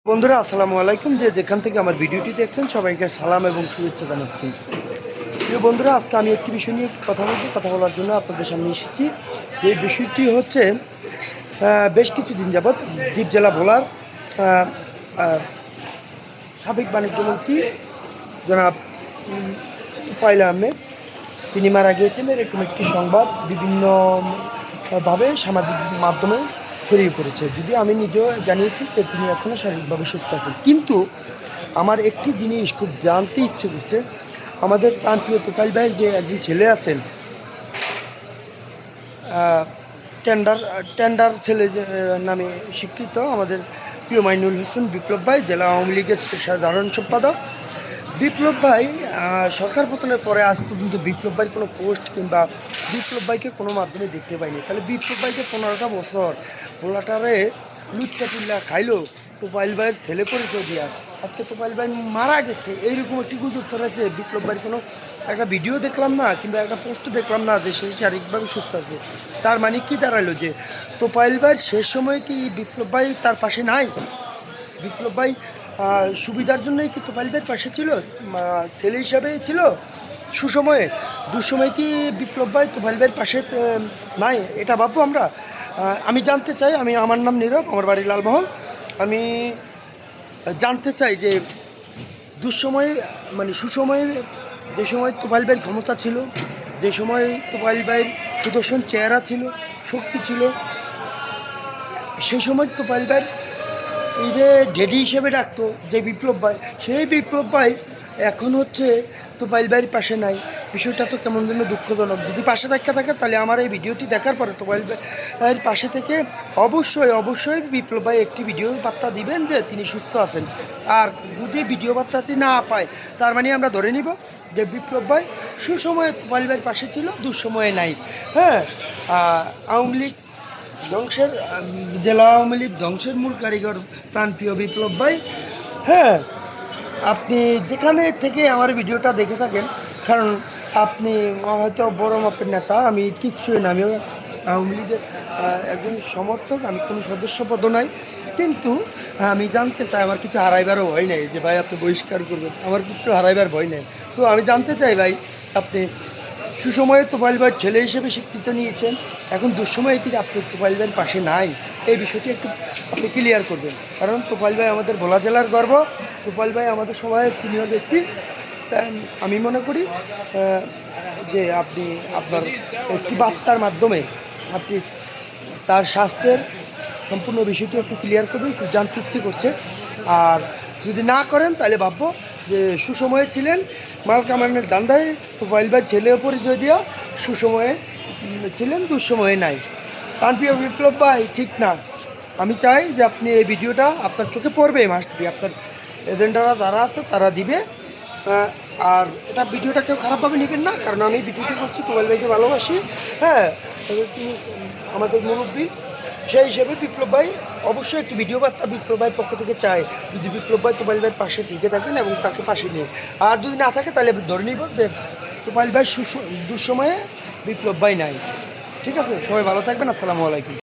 বন্ধুরা আসসালামু আলাইকুম। যেখান থেকে আমার ভিডিওটি দেখছেন সবাইকে সালাম এবং শুভেচ্ছা জানাচ্ছি। প্রিয় বন্ধুরা, আজকে আমি একটি বিষয় নিয়ে কথা বলার জন্য আপনাদের সামনে এসেছি। যে বিষয়টি হচ্ছে বেশ কিছুদিন যাবৎ দ্বীপ জেলা ভোলার সাবেক বাণিজ্য মন্ত্রী জনাব তোফায়েল আহমেদ তিনি মারা গিয়েছেন, এরকম একটি সংবাদ বিভিন্নভাবে সামাজিক মাধ্যমে ছড়িয়ে পড়েছে। যদিও আমি নিজেও জানিয়েছি যে তিনি এখনও শারীরিকভাবে সুস্থ আছেন, কিন্তু আমার একটি জিনিস খুব জানতে ইচ্ছে করছে। আমাদের প্রান্তীয় তোফায়েল ভাইয়ের যে একজন ছেলে আছেন, টেন্ডার টেন্ডার ছেলে যে নামে স্বীকৃত, আমাদের প্রিয় মাইনুল হোসেন বিপ্লব ভাই, জেলা আওয়ামী লীগের সাধারণ সম্পাদক। বিপ্লব ভাই সরকার পতনের পরে আজ পর্যন্ত বিপ্লব ভাইয়ের কোনো পোস্ট কিংবা বিপ্লব ভাইকে কোনো মাধ্যমে দেখতে পাইনি। তাহলে বিপ্লব ভাইকে 15টা বছর পোলাটারে লুচ্চা পুল্লা খাইলো তোফায়েল ভাইয়ের ছেলে পরিচয় দিয়া, আজকে তোফায়েল ভাই মারা গেছে এইরকম একটি গুজব ছড়াচ্ছে। বিপ্লব ভাইয়ের কোনো একটা ভিডিও দেখলাম না কিংবা একটা পোস্ট দেখলাম না যে সে শারীরিকভাবে সুস্থ আছে। তার মানে কি দাঁড়ালো যে তোফায়েল ভাইয়ের শেষ সময় কি বিপ্লব ভাই তার পাশে নাই? বিপ্লব ভাই সুবিধার জন্যই কি তোফায়েল ভাইয়ের পাশে ছিল, ছেলে হিসাবেই ছিল সুসময়ে? দুঃসময় কি বিপ্লব ভাই তোফায়েল ভাইয়ের পাশে নাই? এটা ভাববো আমরা। আমি জানতে চাই, আমার নাম নীরব, আমার বাড়ি লালমহল। আমি জানতে চাই যে দুঃসময়ে মানে সুসময়ে যে সময় তোফায়েল ভাইয়ের ক্ষমতা ছিল, যে সময় তোফায়েল ভাইয়ের সুদর্শন চেহারা ছিল, শক্তি ছিল, সেই সময় তোফায়েল ভাইয়ের এই যে ডেডি হিসেবে ডাকতো যে বিপ্লব ভাই, সেই বিপ্লব ভাই এখন হচ্ছে তোফায়েল ভাইয়ের পাশে নাই। বিষয়টা তো কেমন যেন দুঃখজনক। যদি পাশে থাকে তাহলে আমার এই ভিডিওটি দেখার পরে তোফায়েল ভাইয়ের পাশে থেকে অবশ্যই বিপ্লব ভাই একটি ভিডিও বার্তা দিবেন যে তিনি সুস্থ আছেন। আর যদি ভিডিও বার্তাটি না পায়, তার মানে আমরা ধরে নিব যে বিপ্লব ভাই সুসময়ে তোফায়েল ভাইয়ের পাশে ছিল, দুঃসময়ে নাই। হ্যাঁ, আওয়ামী লীগ ধ্বংসের জেলা আওয়ামী লীগ ধ্বংসের মূল কারিগর প্রাণপ্রিয় বিপ্লব ভাই। হ্যাঁ, আপনি যেখানে থেকে আমার ভিডিওটা দেখে থাকেন, কারণ আপনি হয়তো বড় মাপের নেতা, আমি কিচ্ছুই না, আমি আওয়ামী লীগের একজন সমর্থক, আমি কোনো সদস্যপদও নাই। কিন্তু আমি জানতে চাই, আমার কিছু হারাইবারও ভয় নেই যে ভাই আপনি বহিষ্কার করবেন, আমার কিছু হারাইবার ভয় নেই। সো আমি জানতে চাই ভাই, আপনি সুসময়ে তোফায়েল ভাইয়ের ছেলে হিসেবে স্বীকৃত নিয়েছেন, এখন দুঃসময়ে কি আপনি তোফায়েল ভাইয়ের পাশে নাই? এই বিষয়টি একটু আপনি ক্লিয়ার করবেন, কারণ তোফায়েল ভাই আমাদের ভোলা জেলার গর্ব, তোফায়েল ভাই আমাদের সবাই সিনিয়র ব্যক্তি। তাই আমি মনে করি যে আপনি আপনার একটি বার্তার মাধ্যমে আপনি তার স্বাস্থ্যের সম্পূর্ণ বিষয়টি একটু ক্লিয়ার করবেন, খুব জানতে ইচ্ছে করছে। আর যদি না করেন তাহলে ভাববো যে সুসময়ে ছিলেন, মাল কামানের দান্দায় তোফায়েল ভাই ছেলেও পরিচয় দেওয়া, সুসময়ে ছিলেন, দুঃসময়ে নাই। প্রাণপ্রিয় বিপ্লব ভাই ঠিক না। আমি চাই যে আপনি এই ভিডিওটা আপনার চোখে পড়বে, মাস্ট বি আপনার এজেন্টরা যারা আছে তারা দিবে। আর এটা ভিডিওটা কেউ খারাপভাবে নেবেন না, কারণ আমি ভিডিওটি করছি তোফায়েল ভাইকে ভালোবাসি। হ্যাঁ, তিনি আমাদের মুরব্বী, সেই হিসেবে বিপ্লব ভাই অবশ্যই একটি ভিডিও বার্তা বিপ্লব ভাইয়ের পক্ষ থেকে চায়। যদি বিপ্লব ভাই তোফায়েল ভাইয়ের পাশে টিকে থাকেন এবং তাকে পাশে নিয়ে, আর যদি না থাকে তাহলে ধরে নিব যে তোফায়েল ভাই দুঃসময়ে বিপ্লব ভাই নাই। ঠিক আছে, সবাই ভালো থাকবেন। আসসালামু আলাইকুম।